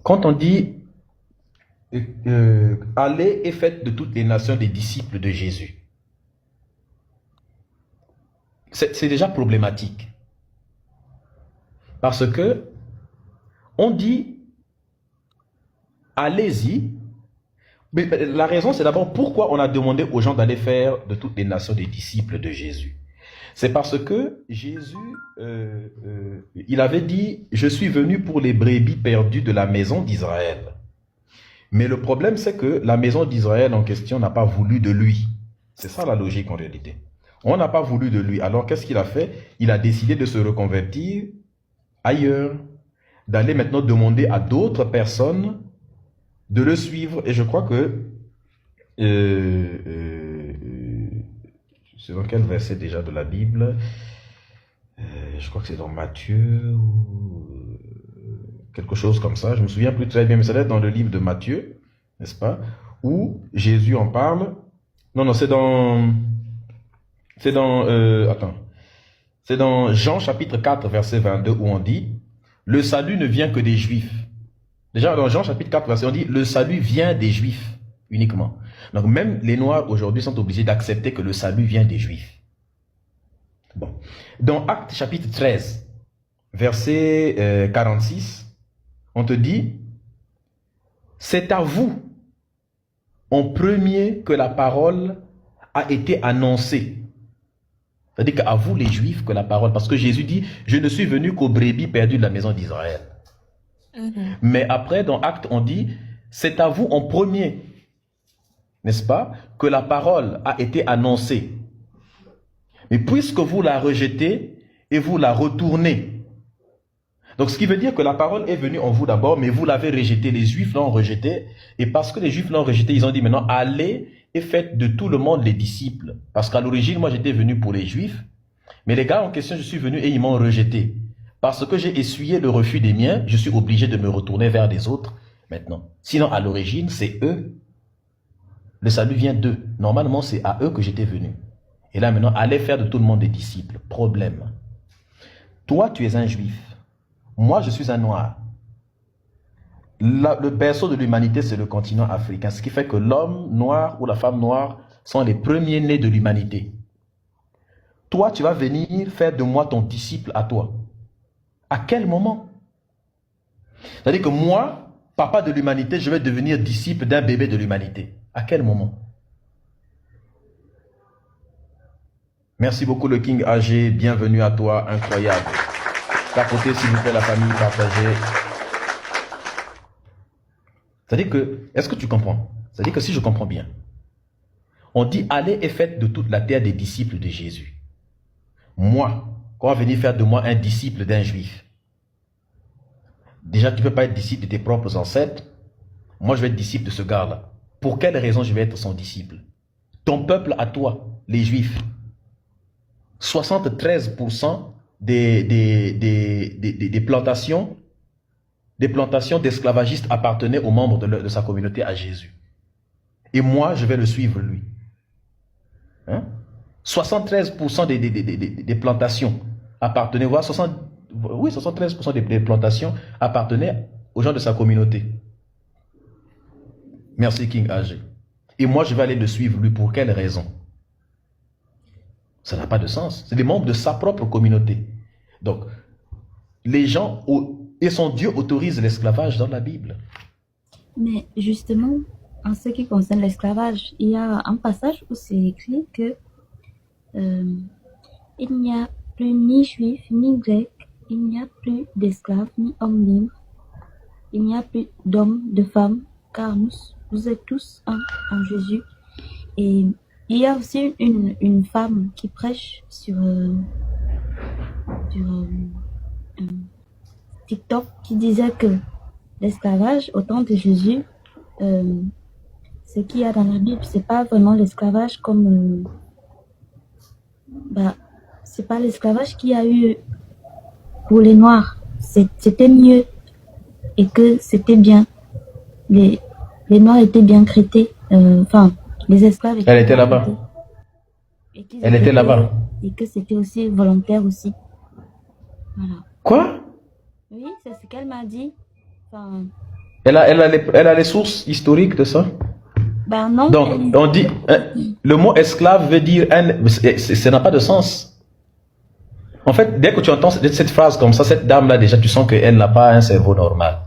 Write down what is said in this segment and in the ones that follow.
quand on dit allez et faites de toutes les nations des disciples de Jésus, c'est déjà problématique. Parce que on dit allez-y, mais la raison c'est d'abord pourquoi on a demandé aux gens d'aller faire de toutes les nations des disciples de Jésus. C'est parce que Jésus, il avait dit, je suis venu pour les brebis perdues de la maison d'Israël. Mais le problème, c'est que la maison d'Israël en question n'a pas voulu de lui. C'est ça la logique en réalité. On n'a pas voulu de lui. Alors qu'est-ce qu'il a fait? Il a décidé de se reconvertir ailleurs, d'aller maintenant demander à d'autres personnes de le suivre. Et je crois que... c'est dans quel verset déjà de la Bible? Je crois que c'est dans Matthieu ou quelque chose comme ça. Je me souviens plus très bien, mais ça doit être dans le livre de Matthieu, n'est-ce pas? Où Jésus en parle. Non, c'est dans... attends. C'est dans Jean chapitre 4, verset 22, où on dit, le salut ne vient que des Juifs. Déjà, dans Jean chapitre 4, verset, on dit, le salut vient des Juifs uniquement. Donc, même les Noirs aujourd'hui sont obligés d'accepter que le salut vient des Juifs. Bon. Dans Actes chapitre 13, verset 46, on te dit, c'est à vous, en premier, que la parole a été annoncée. C'est-à-dire qu'à vous les Juifs que la parole, parce que Jésus dit, je ne suis venu qu'aux brebis perdues de la maison d'Israël. Mais après, dans Actes, on dit, c'est à vous en premier, n'est-ce pas, que la parole a été annoncée. Mais puisque vous la rejetez et vous la retournez. Donc ce qui veut dire que la parole est venue en vous d'abord, mais vous l'avez rejetée. Les Juifs l'ont rejetée. Et parce que les Juifs l'ont rejetée, ils ont dit maintenant, allez et faites de tout le monde les disciples. Parce qu'à l'origine, moi j'étais venu pour les Juifs. Mais les gars en question, je suis venu et ils m'ont rejeté. Parce que j'ai essuyé le refus des miens, je suis obligé de me retourner vers les autres maintenant. Sinon, à l'origine, c'est eux. Le salut vient d'eux. Normalement, c'est à eux que j'étais venu. Et là, maintenant, allez faire de tout le monde des disciples. Problème. Toi, tu es un juif. Moi, je suis un noir. Le berceau de l'humanité, c'est le continent africain. Ce qui fait que l'homme noir ou la femme noire sont les premiers nés de l'humanité. Toi, tu vas venir faire de moi ton disciple à toi. À quel moment? C'est-à-dire que moi, papa de l'humanité, je vais devenir disciple d'un bébé de l'humanité. À quel moment? Merci beaucoup le King AG, bienvenue à toi, incroyable. Tapotez s'il vous plaît la famille, partagez. C'est-à-dire que, est-ce que tu comprends? C'est-à-dire que si je comprends bien, on dit allez et faites de toute la terre des disciples de Jésus. Moi, quand on va venir faire de moi un disciple d'un juif, déjà tu ne peux pas être disciple de tes propres ancêtres. Moi je vais être disciple de ce gars-là. Pour quelle raison je vais être son disciple? Ton peuple à toi, les juifs, 73% des plantations d'esclavagistes appartenaient aux membres de sa communauté à Jésus. Et moi, je vais le suivre lui. Hein? 73% des plantations appartenaient, voire 73% des plantations appartenaient aux gens de sa communauté. Merci King AG. Et moi, je vais aller le suivre lui. Pour quelle raison? Ça n'a pas de sens. C'est des membres de sa propre communauté. Donc, les gens et son Dieu autorise l'esclavage dans la Bible. Mais justement, en ce qui concerne l'esclavage, il y a un passage où c'est écrit que il n'y a plus ni juif ni grec, il n'y a plus d'esclaves ni hommes libres, il n'y a plus d'hommes, de femmes, car vous êtes tous un en Jésus. Et il y a aussi une femme qui prêche sur TikTok qui disait que l'esclavage au temps de Jésus, ce qu'il y a dans la Bible, c'est pas vraiment l'esclavage comme c'est pas l'esclavage qu'il y a eu pour les Noirs. C'était mieux et que c'était bien. Les Noirs étaient bien traités. Enfin, les esclaves étaient. Elle était là-bas. Elle était là-bas. Et que c'était aussi volontaire aussi. Voilà. Quoi? Oui, c'est ce qu'elle m'a dit. Enfin, Elle a les sources historiques de ça. Ben non. Donc, on dit, le mot esclave veut dire, ça n'a pas de sens. En fait, dès que tu entends cette phrase comme ça, cette dame-là, déjà, tu sens qu'elle n'a pas un cerveau normal.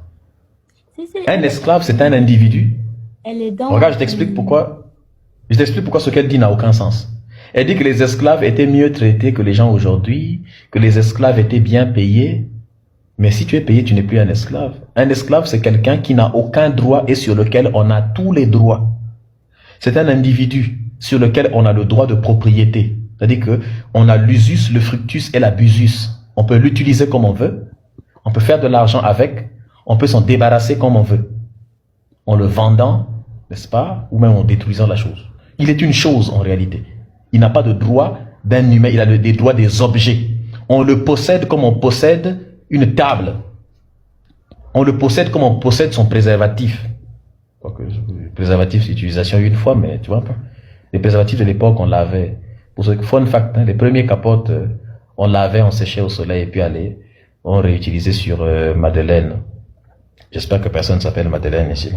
Un esclave, c'est un individu. Elle est dans... Regarde, je t'explique pourquoi. Je t'explique pourquoi ce qu'elle dit n'a aucun sens. Elle dit que les esclaves étaient mieux traités que les gens aujourd'hui, que les esclaves étaient bien payés. Mais si tu es payé, tu n'es plus un esclave. Un esclave, c'est quelqu'un qui n'a aucun droit et sur lequel on a tous les droits. C'est un individu sur lequel on a le droit de propriété. C'est-à-dire qu'on a l'usus, le fructus et l'abusus. On peut l'utiliser comme on veut. On peut faire de l'argent avec. On peut s'en débarrasser comme on veut. En le vendant, n'est-ce pas? Ou même en détruisant la chose. Il est une chose en réalité. Il n'a pas de droit d'un humain. Il a des droits des objets. On le possède comme on possède une table. On le possède comme on possède son préservatif. Le préservatif, c'est utilisation une fois, mais tu vois pas. Les préservatifs de l'époque, on lavait. Pour ceux qui fun fact, hein, les premiers capotes, on lavait, on séchait au soleil et puis on réutilisait sur Madeleine. J'espère que personne ne s'appelle Madeleine ici.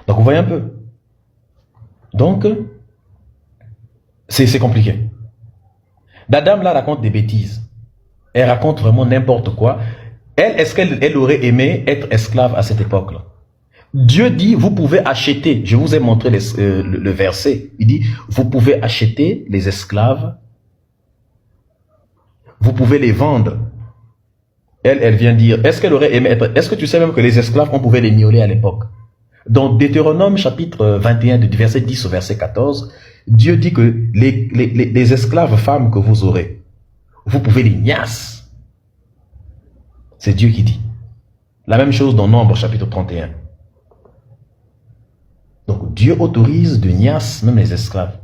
Donc vous voyez un peu. Donc, c'est compliqué. La dame là raconte des bêtises. Elle raconte vraiment n'importe quoi. Elle, est-ce qu'elle aurait aimé être esclave à cette époque-là? Dieu dit, vous pouvez acheter, je vous ai montré le verset, il dit, vous pouvez acheter les esclaves, vous pouvez les vendre. Elle vient dire, est-ce qu'elle aurait aimé être, est-ce que tu sais même que les esclaves, on pouvait les violer à l'époque? Dans Deutéronome chapitre 21, du verset 10 au verset 14, Dieu dit que les esclaves femmes que vous aurez, vous pouvez les niasses. C'est Dieu qui dit. La même chose dans Nombre chapitre 31. Donc Dieu autorise de niasse même les esclaves.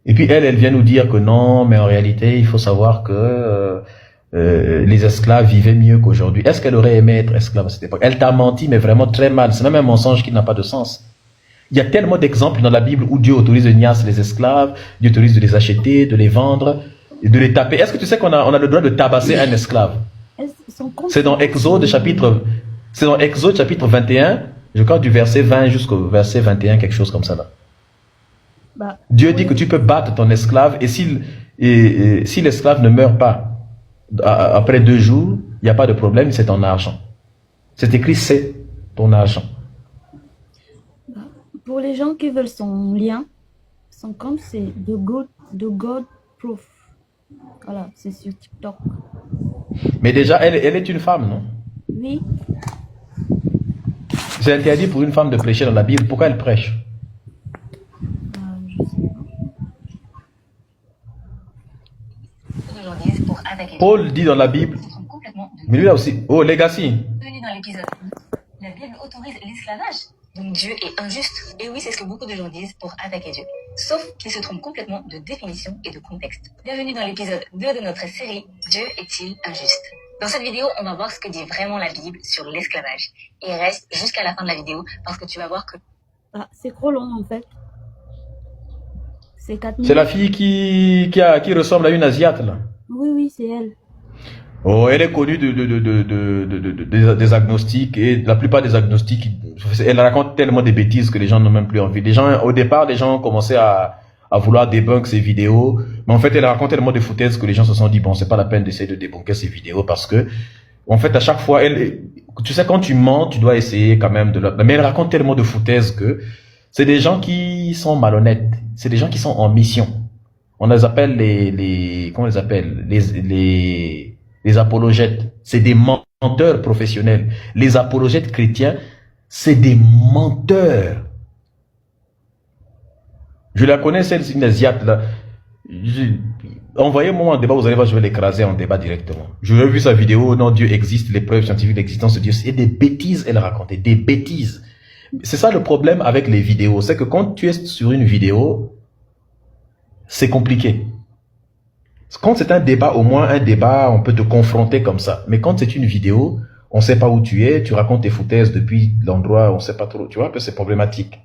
Et puis elle vient nous dire que non, mais en réalité, il faut savoir que les esclaves vivaient mieux qu'aujourd'hui. Est-ce qu'elle aurait aimé être esclave à cette époque? Elle t'a menti, mais vraiment très mal. C'est même un mensonge qui n'a pas de sens. Il y a tellement d'exemples dans la Bible où Dieu autorise de niasse les esclaves, Dieu autorise de les acheter, de les vendre, et de les taper. Est-ce que tu sais qu'on a le droit de tabasser un esclave? C'est dans Exode chapitre 21, je crois du verset 20 jusqu'au verset 21, quelque chose comme ça là. Dieu dit que tu peux battre ton esclave et si l'esclave ne meurt pas après 2 jours, il n'y a pas de problème, c'est ton argent. C'est écrit, c'est ton argent. Pour les gens qui veulent son lien, son compte c'est The God Proof. Voilà, c'est sur TikTok. Mais déjà, elle est une femme, non? Oui. C'est interdit pour une femme de prêcher dans la Bible. Pourquoi elle prêche? Je sais pas. Paul dit dans la Bible, mais lui là aussi, oh Legacy. Dans l'épisode, la Bible autorise l'esclavage. Donc Dieu est injuste. Et oui, c'est ce que beaucoup de gens disent pour attaquer Dieu. Sauf qu'ils se trompent complètement de définition et de contexte. Bienvenue dans l'épisode 2 de notre série Dieu est-il injuste? Dans cette vidéo, on va voir ce que dit vraiment la Bible sur l'esclavage. Et reste jusqu'à la fin de la vidéo parce que tu vas voir que... c'est trop long en fait. C'est 4 minutes. C'est la fille qui ressemble à une Asiate là. Oui, c'est elle. Oh, elle est connue des agnostiques et la plupart des agnostiques, elle raconte tellement de bêtises que les gens n'ont même plus envie. Au départ, les gens ont commencé à vouloir débunker ses vidéos, mais en fait, elle raconte tellement de foutaises que les gens se sont dit, bon, c'est pas la peine d'essayer de débunker ses vidéos parce que, en fait, à chaque fois, tu sais, quand tu mens, tu dois essayer quand même mais elle raconte tellement de foutaises que c'est des gens qui sont malhonnêtes. C'est des gens qui sont en mission. On les appelle comment on les appelle? Les apologètes. C'est des menteurs professionnels. Les apologètes chrétiens, c'est des menteurs. Je la connais, celle-ci, une Asiate, là. Envoyez-moi un débat, vous allez voir, je vais l'écraser en débat directement. J'aurais vu sa vidéo, non, Dieu existe, les preuves scientifiques d'existence de Dieu. C'est des bêtises, elle racontait, des bêtises. C'est ça le problème avec les vidéos, c'est que quand tu es sur une vidéo, c'est compliqué. Quand c'est un débat, au moins un débat, on peut te confronter comme ça. Mais quand c'est une vidéo, on ne sait pas où tu es, tu racontes tes foutaises depuis l'endroit, on ne sait pas trop. Tu vois, un peu c'est problématique.